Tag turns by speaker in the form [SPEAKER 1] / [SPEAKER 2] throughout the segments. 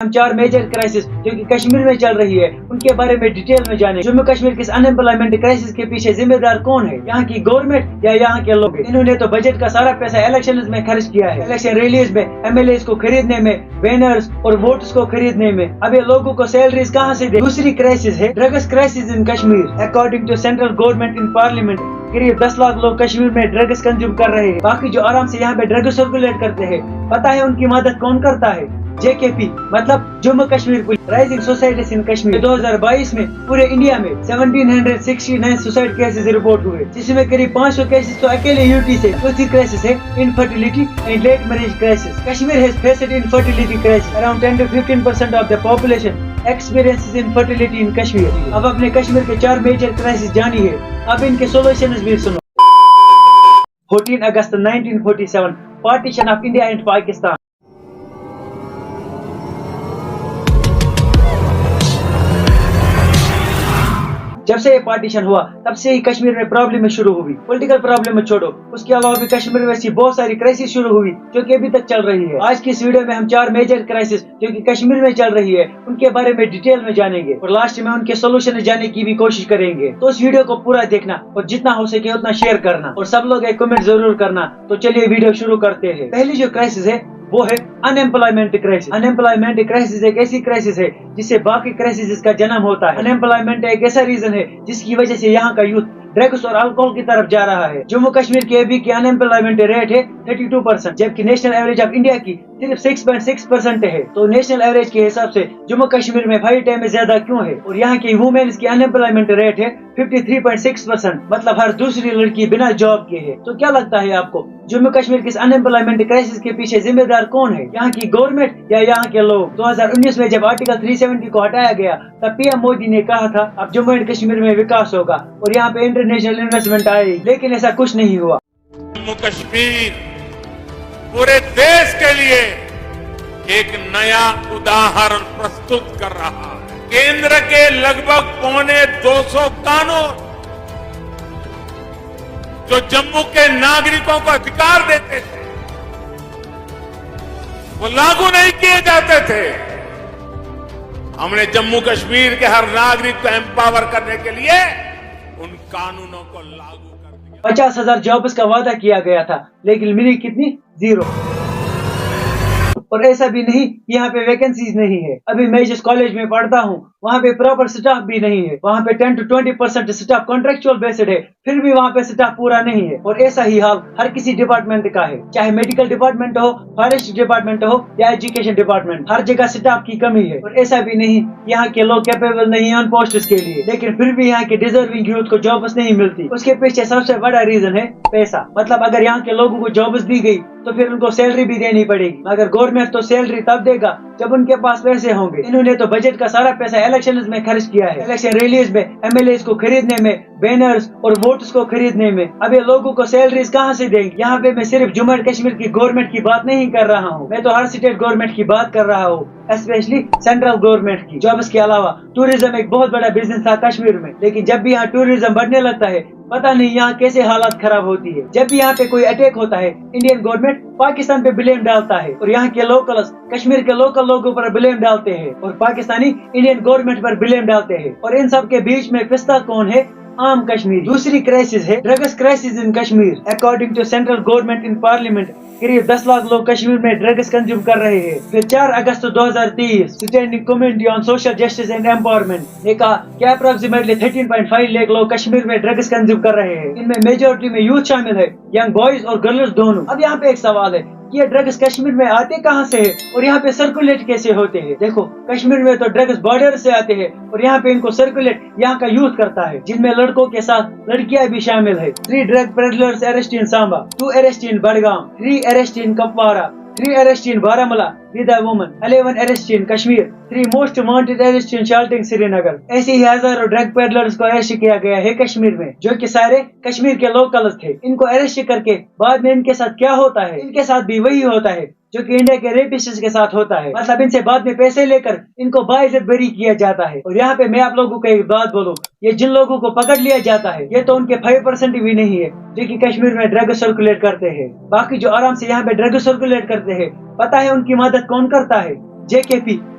[SPEAKER 1] ہم 4 major crisis جو کہ کشمیر میں چل رہی ہے ان کے بارے میں ڈیٹیل میں جانیں. جموں کشمیر کے ان ایمپلائمنٹ کرائسس کے پیچھے ذمہ دار کون ہے؟ یہاں کی گورنمنٹ یا یہاں کے لوگ؟ انہوں نے تو بجٹ کا سارا پیسہ الیکشن میں خرچ کیا ہے, الیکشن ریلیز میں, MLAs کو خریدنے میں, بینرز اور ووٹس کو خریدنے میں. اب یہ لوگوں کو سیلریز کہاں سے دے؟ دوسری کرائسس ہے drugs crisis in Kashmir. According to central government in parliament قریب 10 لاکھ لوگ کشمیر میں ڈرگس کنزیوم کر رہے ہیں. باقی جو آرام سے یہاں پہ ڈرگس سرکولیٹ کرتے ہیں, پتہ ہے ان کی مدد کون کرتا ہے؟ JKP مطلب Jammu Kashmir police. Rising societies ان کشمیر 2022 میں پورے انڈیا میں 1769 سوسائڈ کیسز رپورٹ ہوئے, جس میں قریب 500 کیسز تو اکیلے UT سے. چوتھی کرائسس ہے infertility and late marriage crisis. Kashmir has faced infertility crisis. Around 10 to 15% of the population experiences infertility in Kashmir. اب اپنے کشمیر کے 4 میجر کرائسس جانی ہے, اب ان کے سولوشنز بھی سنو. 14 اگست 1947 partition of India and Pakistan. جب سے یہ پارٹیشن ہوا تب سے ہی کشمیر میں پرابلم شروع ہوئی. پولیٹیکل پرابلم چھوڑو, اس کے علاوہ بھی کشمیر میں ایسی بہت ساری کرائسس شروع ہوئی جو کہ ابھی تک چل رہی ہے. آج کی اس ویڈیو میں ہم 4 میجر کرائسس جو کہ کشمیر میں چل رہی ہے ان کے بارے میں ڈیٹیل میں جانیں گے, اور لاسٹ میں ان کے سولوشن جاننے کی بھی کوشش کریں گے. تو اس ویڈیو کو پورا دیکھنا اور جتنا ہو سکے اتنا شیئر کرنا, اور سب لوگ ایک کمنٹ ضرور کرنا. تو چلیے ویڈیو شروع کرتے ہیں. پہلی جو کرائسس ہے وہ ہے ان ایمپلائمنٹ کرائسس. ان ایمپلائمنٹ کرائسس ایک ایسی کرائسس ہے جس سے باقی کرائسس کا جنم ہوتا ہے. ان ایمپلائمنٹ ایک ایسا ریزن ہے جس کی وجہ سے یہاں کا یوتھ ڈرگس اور الکوہول کی طرف جا رہا ہے. جموں کشمیر کے ابھی کی ان ایمپلائمنٹ ریٹ ہے 32%, جبکہ نیشنل ایوریج آف انڈیا کی صرف 6.6% ہے. تو نیشنل ایوریج کے حساب سے جموں کشمیر میں 5 ٹائم زیادہ کیوں ہے؟ اور یہاں کی وومنس کی ان ایمپلائمنٹ ریٹ ہے 53.6%, مطلب ہر دوسری لڑکی بنا جاب کے ہے. تو کیا لگتا ہے آپ کو جموں کشمیر کے ان ایمپلائمنٹ کرائسس کے پیچھے ذمہ دار کون ہے؟ یہاں کی گورنمنٹ یا یہاں کے لوگ؟ 2019 میں جب آرٹیکل 370 کو ہٹایا گیا تب PM مودی نے کہا تھا اب جموں اینڈ کشمیر میں وکاس ہوگا اور یہاں پہ انٹرنیشنل انویسٹمنٹ آئے گی, لیکن ایسا کچھ نہیں ہوا.
[SPEAKER 2] جموں کشمیر پورے دیش کے لیے ایک نیا اداہرن پرستت کر رہا ہے. کیندر کے لگ بھگ 250 قانون جو جموں کے ناگرکوں کو ادھیکار دیتے تھے وہ لاگو نہیں کیے جاتے تھے. ہم نے جموں کشمیر کے ہر ناگرک کو امپاور کرنے کے لیے ان قانونوں کو لاگو کر دیا.
[SPEAKER 1] 50,000 جابس کا وعدہ کیا گیا تھا, لیکن ملی کتنی؟ 0. اور ایسا بھی نہیں یہاں پہ ویکنسیز نہیں ہے. ابھی میں جس کالج میں پڑھتا ہوں وہاں پہ پراپر سٹاف بھی نہیں ہے. وہاں پہ 10 to 20% سٹاف کانٹریکچوئل بیسڈ ہے, پھر بھی وہاں پہ سٹاف پورا نہیں ہے. اور ایسا ہی حال ہر کسی ڈپارٹمنٹ کا ہے, چاہے میڈیکل ڈپارٹمنٹ ہو, فارسٹ ڈپارٹمنٹ ہو یا ایجوکیشن ڈپارٹمنٹ, ہر جگہ سٹاف کی کمی ہے. اور ایسا بھی نہیں یہاں کے لوگ کیپیبل نہیں ہیں ان پوسٹس کے لیے, لیکن پھر بھی یہاں کے ڈیزرونگ یوتھ کو جابس نہیں ملتی. اس کے پیچھے سب سے بڑا ریزن ہے پیسہ. مطلب اگر یہاں کے لوگوں کو جابس دی گئی تو پھر ان کو سیلری بھی دینی پڑے گی, مگر گورنمنٹ تو سیلری تب دے گا جب ان کے پاس پیسے ہوں گے. انہوں نے تو بجٹ کا سارا پیسہ الیکشن میں خرچ کیا ہے, الیکشن ریلیز میں, MLAs کو خریدنے میں, بینرز اور ووٹس کو خریدنے میں. اب یہ لوگوں کو سیلریز کہاں سے دیں گے؟ یہاں پہ میں صرف جموں اینڈ کشمیر کی گورنمنٹ کی بات نہیں کر رہا ہوں, میں تو ہر اسٹیٹ گورنمنٹ کی بات کر رہا ہوں, اسپیشلی سینٹرل گورنمنٹ کی. جابس کے علاوہ ٹوریزم ایک بہت بڑا بزنس تھا کشمیر میں, لیکن جب بھی یہاں ٹوریزم بڑھنے لگتا ہے پتہ نہیں یہاں کیسے حالات خراب ہوتی ہے. جب بھی یہاں پہ کوئی اٹیک ہوتا ہے انڈین گورنمنٹ پاکستان پہ بلیم ڈالتا ہے, اور یہاں کے لوکلز کشمیر کے لوکل لوگوں پر بلیم ڈالتے ہیں, اور پاکستانی انڈین گورنمنٹ پر بلیم ڈالتے ہیں. اور ان سب کے بیچ میں پستا کون ہے؟ عام کشمیر. دوسری کرائسس ہے drugs crisis in Kashmir. According to central government in parliament قریب 10 لاکھ لوگ کشمیر میں ڈرگس کنزیوم کر رہے ہیں. پھر 4 اگست 2023 standing committee on social justice and empowerment نے کہا کہ اپروکسیمیٹلی 13.5 لاکھ لوگ کشمیر میں ڈرگس کنزیوم کر رہے ہیں. ان میں میجورٹی میں یوتھ شامل ہے, ینگ بوائز اور گرلز دونوں. اب یہاں پہ ایک سوال ہے کہ یہ ڈرگس کشمیر میں آتے کہاں سے ہے اور یہاں پہ سرکولیٹ کیسے ہوتے ہیں؟ دیکھو کشمیر میں تو ڈرگس بارڈر سے آتے ہیں اور یہاں پہ ان کو سرکولیٹ یہاں کا یوتھ کرتا ہے, جن میں لڑکوں کے ساتھ لڑکیاں بھی شامل ہے. 3 drug peddlers arrest in Samba, 2 arrest in Budgam, 3 arrest in Kupwara, 3 arrest in Baramulla with a woman, 11 arrest in Kashmir, 3 most wanted arrest in Shalteng Srinagar. ایسے ہی ہزاروں ڈرگ پیڈلرز کو اریسٹ کیا گیا ہے کشمیر میں, جو کہ سارے کشمیر کے لوکلز تھے. ان کو اریسٹ کر کے بعد میں ان کے ساتھ کیا ہوتا ہے؟ ان کے ساتھ بھی وہی ہوتا ہے جو کہ انڈیا کے ریپسٹس کے ساتھ ہوتا ہے, مطلب ان سے بعد میں پیسے لے کر ان کو باعزت بری کیا جاتا ہے. اور یہاں پہ میں آپ لوگوں کو ایک بات بولوں, یہ جن لوگوں کو پکڑ لیا جاتا ہے یہ تو ان کے 5% بھی نہیں ہے جو کہ کشمیر میں ڈرگ سرکولیٹ کرتے ہیں. باقی جو آرام سے یہاں پہ ڈرگ سرکولیٹ کرتے ہیں پتہ ہے ان کی مدد کون کرتا ہے؟ JKP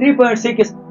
[SPEAKER 1] 3.6,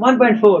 [SPEAKER 1] 1.4।